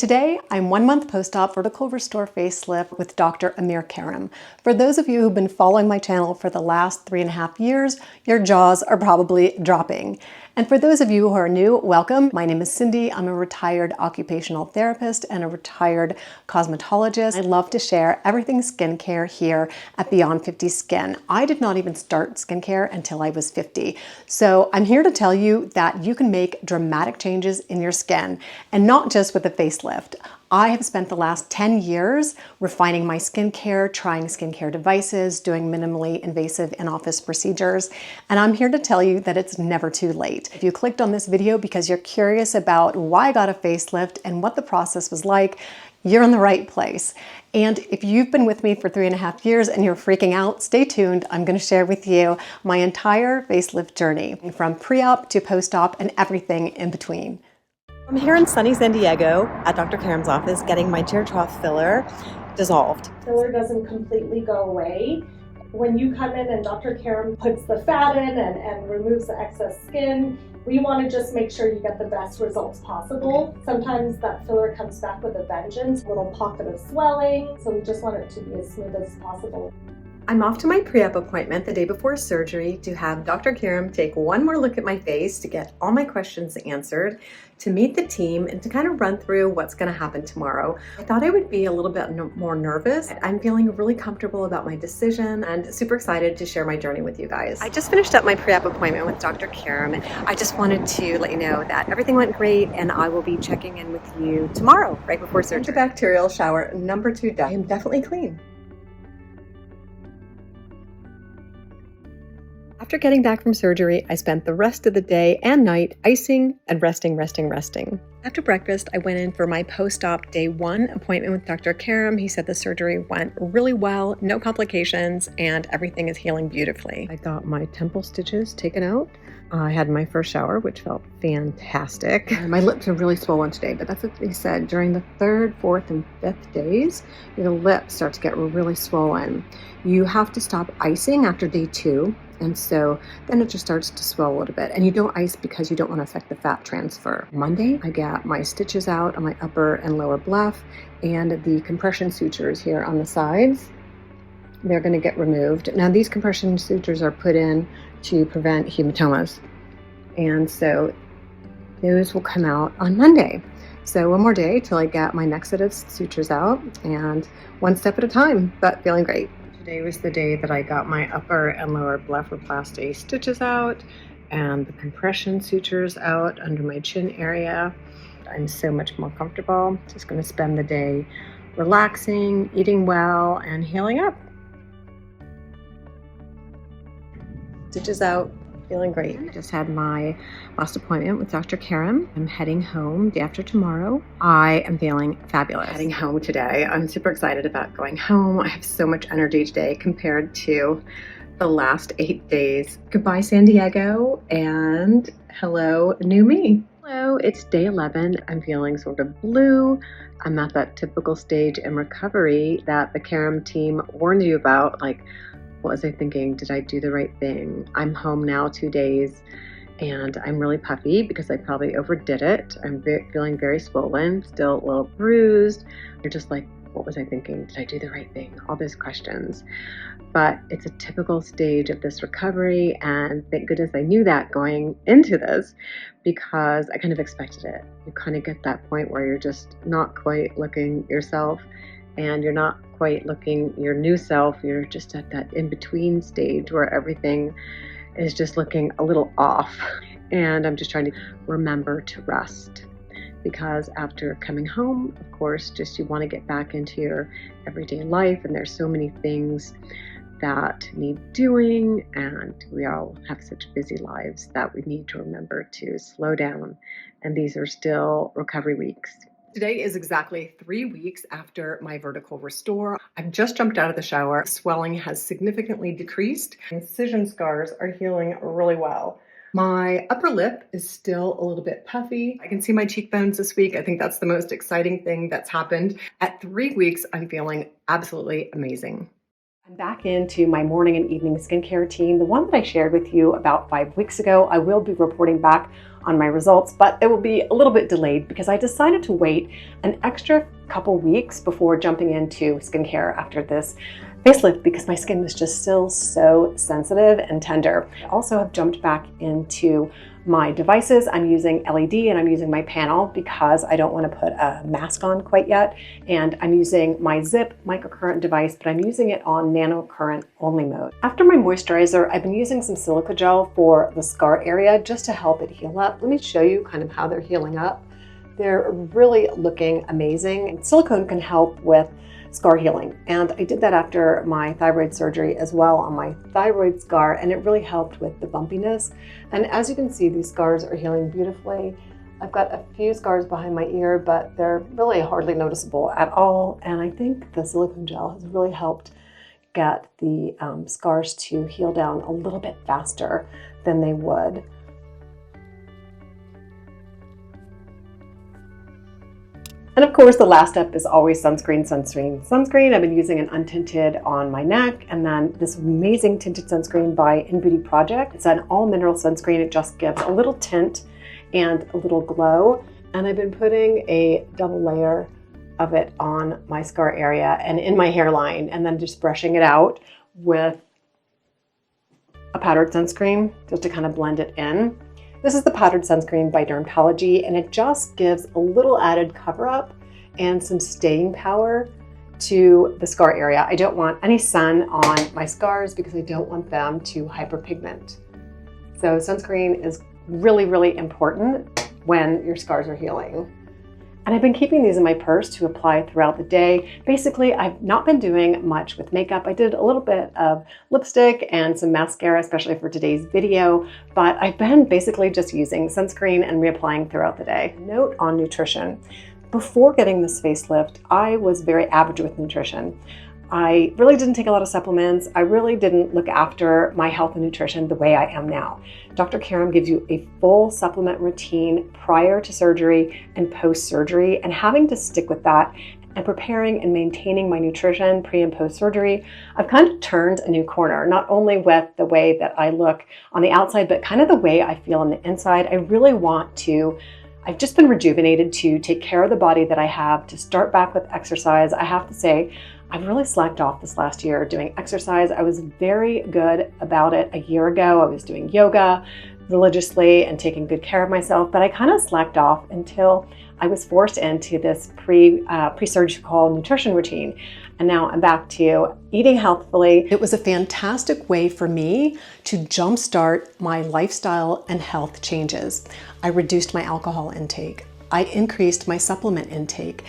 Today, I'm 1 month post-op vertical restore facelift with Dr. Amir Karim. For those of you who've been following my channel for the last 3.5 years, your jaws are probably dropping. And for those of you who are new, welcome. My name is Cindy. I'm a retired occupational therapist and a retired cosmetologist. I love to share everything skincare here at Beyond 50 Skin. I did not even start skincare until I was 50. So I'm here to tell you that you can make dramatic changes in your skin, and not just with a facelift. I have spent the last 10 years refining my skincare, trying skincare devices, doing minimally invasive in-office procedures, and I'm here to tell you that it's never too late. If you clicked on this video because you're curious about why I got a facelift and what the process was like, you're in the right place. And if you've been with me for 3.5 years and you're freaking out, stay tuned. I'm going to share with you my entire facelift journey, from pre-op to post-op and everything in between. I'm here in sunny San Diego at Dr. Karim's office getting my tear trough filler dissolved. Filler doesn't completely go away. When you come in and Dr. Karim puts the fat in and removes the excess skin, we want to just make sure you get the best results possible. Sometimes that filler comes back with a vengeance, a little pocket of swelling, so we just want it to be as smooth as possible. I'm off to my pre-op appointment the day before surgery to have Dr. Karim take one more look at my face to get all my questions answered, to meet the team, and to kind of run through what's going to happen tomorrow. I thought I would be a little bit more nervous. I'm feeling really comfortable about my decision and super excited to share my journey with you guys. I just finished up my pre-op appointment with Dr. Karim. I just wanted to let you know that everything went great, and I will be checking in with you tomorrow, right before surgery. Antibacterial shower number 2 done. I am definitely clean. After getting back from surgery, I spent the rest of the day and night icing and resting. After breakfast, I went in for my post-op day 1 appointment with Dr. Karim. He said the surgery went really well, no complications, and everything is healing beautifully. I got my temple stitches taken out. I had my first shower, which felt fantastic. My lips are really swollen today, but that's what they said. During the 3rd, 4th, and 5th days, your lips start to get really swollen. You have to stop icing after day 2. And so then it just starts to swell a little bit. And you don't ice because you don't want to affect the fat transfer. Monday, I got my stitches out on my upper and lower bleph, and the compression sutures here on the sides. They're going to get removed. Now these compression sutures are put in to prevent hematomas. And so those will come out on Monday. So one more day till I get my next set of sutures out, and one step at a time, but feeling great. Today was the day that I got my upper and lower blepharoplasty stitches out and the compression sutures out under my chin area. I'm so much more comfortable. Just going to spend the day relaxing, eating well, and healing up. Stitches out, feeling great. I just had my last appointment with Dr. Karim. I'm heading home day after tomorrow. I am feeling fabulous. Heading home today. I'm super excited about going home. I have so much energy today compared to the last 8 days. Goodbye, San Diego, and hello, new me. Hello, it's day 11. I'm feeling sort of blue. I'm at that typical stage in recovery that the Karim team warned you about, like, what was I thinking? Did I do the right thing? I'm home now 2 days, and I'm really puffy because I probably overdid it. I'm feeling very swollen, still a little bruised. You're just like, what was I thinking? Did I do the right thing? All those questions. But it's a typical stage of this recovery, and thank goodness I knew that going into this, because I kind of expected it. You kind of get that point where you're just not quite looking yourself, and you're not quite looking your new self. You're just at that in-between stage where everything is just looking a little off. And I'm just trying to remember to rest, because after coming home, of course, just you want to get back into your everyday life, and there's so many things that need doing, and we all have such busy lives that we need to remember to slow down. And these are still recovery weeks. Today is exactly 3 weeks after my vertical restore. I've just jumped out of the shower. Swelling has significantly decreased. Incision scars are healing really well. My upper lip is still a little bit puffy. I can see my cheekbones this week. I think that's the most exciting thing that's happened. At 3 weeks, I'm feeling absolutely amazing. I'm back into my morning and evening skincare routine, the one that I shared with you about 5 weeks ago. I will be reporting back on my results, but it will be a little bit delayed because I decided to wait an extra couple weeks before jumping into skincare after this facelift because my skin was just still so sensitive and tender. I also have jumped back into my devices. I'm using LED and I'm using my panel because I don't want to put a mask on quite yet. And I'm using my ZIIP microcurrent device, but I'm using it on nano current only mode. After my moisturizer, I've been using some silica gel for the scar area just to help it heal up. Let me show you kind of how they're healing up. They're really looking amazing. Silicone can help with scar healing. And I did that after my thyroid surgery as well on my thyroid scar, and it really helped with the bumpiness. And as you can see, these scars are healing beautifully. I've got a few scars behind my ear, but they're really hardly noticeable at all. And I think the silicone gel has really helped get the scars to heal down a little bit faster than they would. And of course, the last step is always sunscreen, sunscreen, sunscreen. I've been using an untinted on my neck, and then this amazing tinted sunscreen by In Beauty Project. It's an all mineral sunscreen. It just gives a little tint and a little glow. And I've been putting a double layer of it on my scar area and in my hairline, and then just brushing it out with a powdered sunscreen just to kind of blend it in. This is the powdered sunscreen by Dermatology, and it just gives a little added cover up and some staying power to the scar area. I don't want any sun on my scars because I don't want them to hyperpigment. So sunscreen is really, really important when your scars are healing. And I've been keeping these in my purse to apply throughout the day. Basically, I've not been doing much with makeup. I did a little bit of lipstick and some mascara, especially for today's video, but I've been basically just using sunscreen and reapplying throughout the day. Note on nutrition. Before getting this facelift, I was very average with nutrition. I really didn't take a lot of supplements. I really didn't look after my health and nutrition the way I am now. Dr. Karam gives you a full supplement routine prior to surgery and post-surgery, and having to stick with that and preparing and maintaining my nutrition pre and post-surgery, I've kind of turned a new corner, not only with the way that I look on the outside, but kind of the way I feel on the inside. I really want to I've just been rejuvenated to take care of the body that I have, to start back with exercise. I have to say, I've really slacked off this last year doing exercise. I was very good about it a year ago. I was doing yoga religiously and taking good care of myself, but I kind of slacked off until I was forced into this pre-surgical nutrition routine. And now I'm back to eating healthfully. It was a fantastic way for me to jumpstart my lifestyle and health changes. I reduced my alcohol intake. I increased my supplement intake.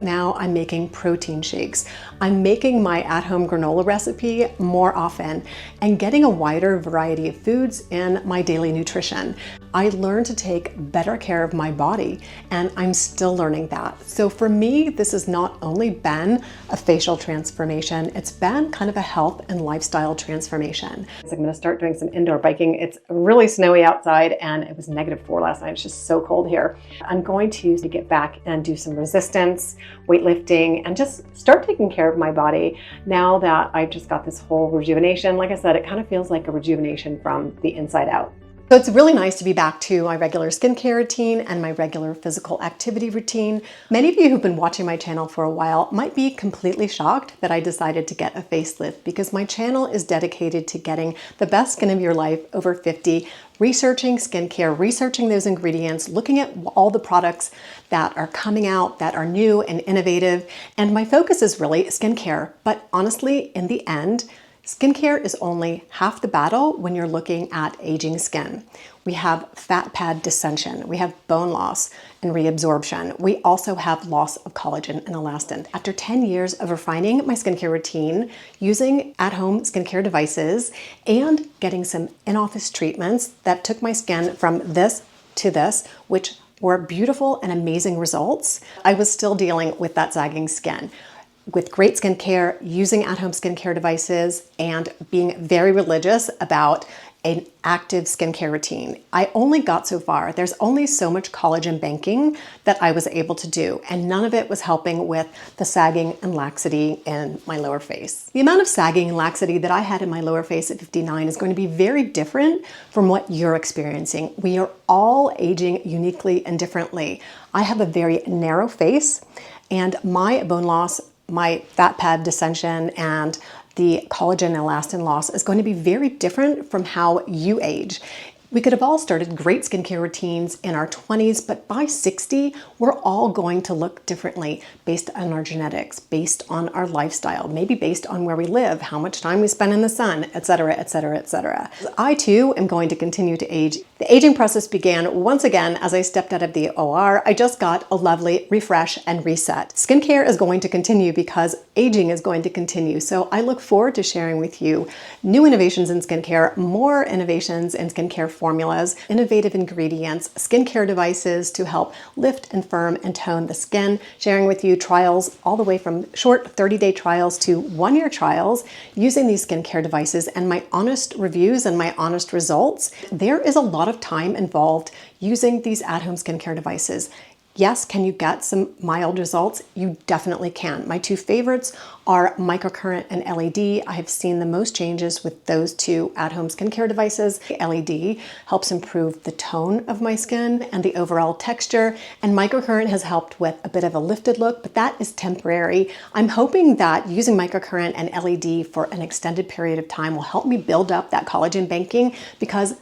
Now I'm making protein shakes. I'm making my at-home granola recipe more often and getting a wider variety of foods in my daily nutrition. I learned to take better care of my body, and I'm still learning that. So for me, this has not only been a facial transformation, it's been kind of a health and lifestyle transformation. So I'm gonna start doing some indoor biking. It's really snowy outside and it was -4 last night. It's just so cold here. I'm going to get back and do some resistance, weightlifting, and just start taking care of my body now that I've just got this whole rejuvenation. Like I said, it kind of feels like a rejuvenation from the inside out. So it's really nice to be back to my regular skincare routine and my regular physical activity routine. Many of you who've been watching my channel for a while might be completely shocked that I decided to get a facelift, because my channel is dedicated to getting the best skin of your life over 50, researching skincare, researching those ingredients, looking at all the products that are coming out that are new and innovative. And my focus is really skincare. But honestly, in the end, skincare is only half the battle when you're looking at aging skin. We have fat pad dissension, we have bone loss and reabsorption. We also have loss of collagen and elastin. After 10 years of refining my skincare routine, using at-home skincare devices, and getting some in-office treatments that took my skin from this to this, which were beautiful and amazing results, I was still dealing with that sagging skin. With great skincare, using at-home skincare devices, and being very religious about an active skincare routine. I only got so far. There's only so much collagen banking that I was able to do, and none of it was helping with the sagging and laxity in my lower face. The amount of sagging and laxity that I had in my lower face at 59 is going to be very different from what you're experiencing. We are all aging uniquely and differently. I have a very narrow face, and my bone loss, my fat pad dissension, and the collagen and elastin loss is going to be very different from how you age. We could have all started great skincare routines in our 20s, but by 60, we're all going to look differently based on our genetics, based on our lifestyle, maybe based on where we live, how much time we spend in the sun, etc., etc., etc. I too am going to continue to age. The aging process began once again as I stepped out of the OR. I just got a lovely refresh and reset. Skincare is going to continue because aging is going to continue. So I look forward to sharing with you new innovations in skincare, more innovations in skincare formulas, innovative ingredients, skincare devices to help lift and firm and tone the skin, sharing with you trials all the way from short 30-day trials to 1-year trials using these skincare devices and my honest reviews and my honest results. There is a lot of time involved using these at-home skincare devices. Yes, can you get some mild results? You definitely can. My two favorites are microcurrent and LED. I have seen the most changes with those two at-home skincare devices. LED helps improve the tone of my skin and the overall texture, and microcurrent has helped with a bit of a lifted look, but that is temporary. I'm hoping that using microcurrent and LED for an extended period of time will help me build up that collagen banking, because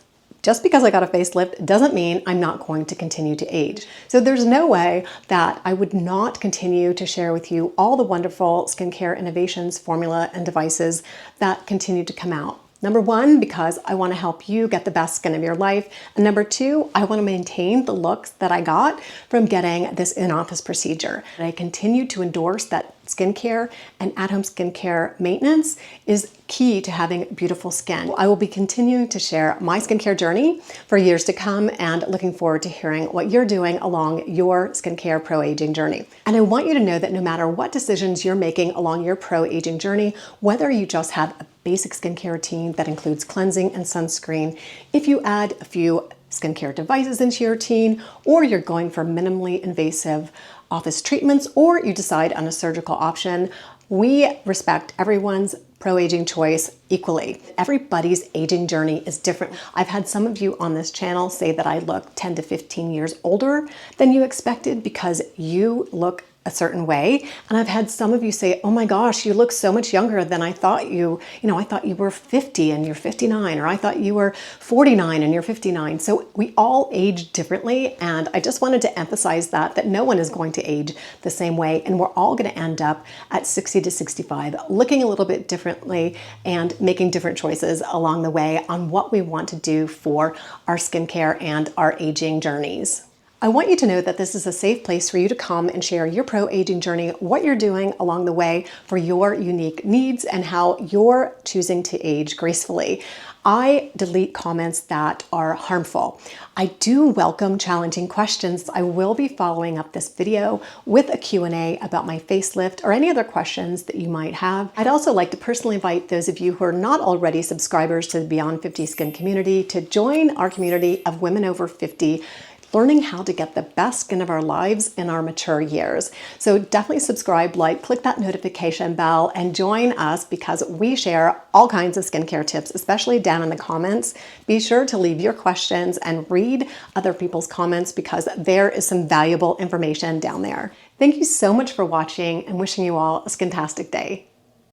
just because I got a facelift doesn't mean I'm not going to continue to age. So there's no way that I would not continue to share with you all the wonderful skincare innovations, formula, and devices that continue to come out. Number one, because I want to help you get the best skin of your life. And number two, I want to maintain the looks that I got from getting this in-office procedure. And I continue to endorse that skincare and at-home skincare maintenance is key to having beautiful skin. I will be continuing to share my skincare journey for years to come, and looking forward to hearing what you're doing along your skincare pro-aging journey. And I want you to know that no matter what decisions you're making along your pro-aging journey, whether you just have a basic skincare routine that includes cleansing and sunscreen, if you add a few skincare devices into your routine, or you're going for minimally invasive office treatments, or you decide on a surgical option, we respect everyone's pro-aging choice equally. Everybody's aging journey is different. I've had some of you on this channel say that I look 10 to 15 years older than you expected because you look a certain way. And I've had some of you say, oh my gosh, you look so much younger than I thought I thought you were 50 and you're 59, or I thought you were 49 and you're 59. So we all age differently. And I just wanted to emphasize that no one is going to age the same way. And we're all going to end up at 60 to 65, looking a little bit differently and making different choices along the way on what we want to do for our skincare and our aging journeys. I want you to know that this is a safe place for you to come and share your pro-aging journey, what you're doing along the way for your unique needs, and how you're choosing to age gracefully. I delete comments that are harmful. I do welcome challenging questions. I will be following up this video with a Q&A about my facelift or any other questions that you might have. I'd also like to personally invite those of you who are not already subscribers to the Beyond 50 Skin community to join our community of women over 50, learning how to get the best skin of our lives in our mature years. So definitely subscribe, click that notification bell, and join us, because we share all kinds of skincare tips, especially down in the comments. Be sure to leave your questions and read other people's comments, because there is some valuable information down there. Thank you so much for watching, and wishing you all a skintastic day.